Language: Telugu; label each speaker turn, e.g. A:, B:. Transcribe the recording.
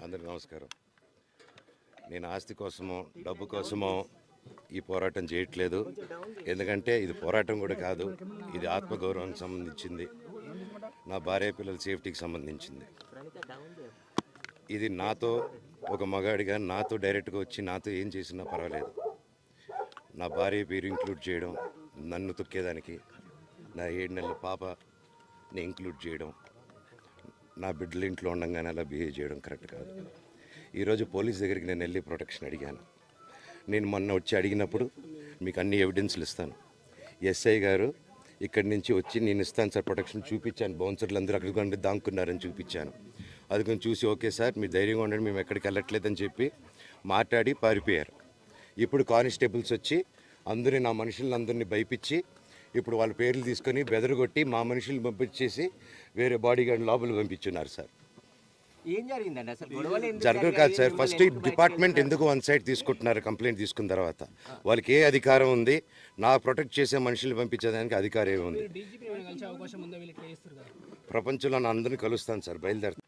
A: అందరికీ నమస్కారం. నేను ఆస్తి కోసమో డబ్బు కోసమో ఈ పోరాటం చేయట్లేదు. ఎందుకంటే ఇది పోరాటం కూడా కాదు, ఇది ఆత్మగౌరవానికి సంబంధించింది, నా భార్య పిల్లల సేఫ్టీకి సంబంధించింది. ఇది నాతో ఒక మగాడిగా నాతో డైరెక్ట్గా వచ్చి నాతో ఏం చేసినా పర్వాలేదు. నా భార్య పేరు ఇంక్లూడ్ చేయడం, నన్ను తొక్కేదానికి, నా 7 నెలల పాపని ఇంక్లూడ్ చేయడం, నా బిడ్డల ఇంట్లో ఉండగానే అలా బిహేవ్ చేయడం కరెక్ట్ కాదు. ఈరోజు పోలీస్ దగ్గరికి నేను వెళ్ళి ప్రొటెక్షన్ అడిగాను. నేను మొన్న వచ్చి అడిగినప్పుడు మీకు అన్ని ఎవిడెన్స్లు ఇస్తాను. ఎస్ఐ గారు ఇక్కడి నుంచి వచ్చి నేను ఇస్తాను సార్ ప్రొటెక్షన్ చూపించాను. బౌన్సర్లు అందరూ అక్కడికి దాక్కున్నారని చూపించాను. అది కొంచెం చూసి ఓకే సార్ మీరు ధైర్యంగా ఉండండి, మేము ఎక్కడికి వెళ్ళట్లేదని చెప్పి మాట్లాడి పారిపోయారు. ఇప్పుడు కానిస్టేబుల్స్ వచ్చి అందరూ నా మనుషులందరినీ భయపించి ఇప్పుడు వాళ్ళ పేర్లు తీసుకొని బెదరగొట్టి మా మనుషులు పంపించేసి వేరే బాడీ గార్డ్ లోపల పంపించున్నారు సార్.
B: ఏం జరిగిందండి అసలు?
A: జరగదు కాదు సార్. ఫస్ట్ డిపార్ట్మెంట్ ఎందుకు వన్ సైడ్ తీసుకుంటున్నారు? కంప్లైంట్ తీసుకున్న తర్వాత వాళ్ళకి ఏ అధికారం ఉంది? నా ప్రొటెక్ట్ చేసే మనుషులు పంపించేదానికి అధికారం ఏముంది? ప్రపంచంలో నా అందరినీ కలుస్తాను సార్, బయలుదేరుతాను.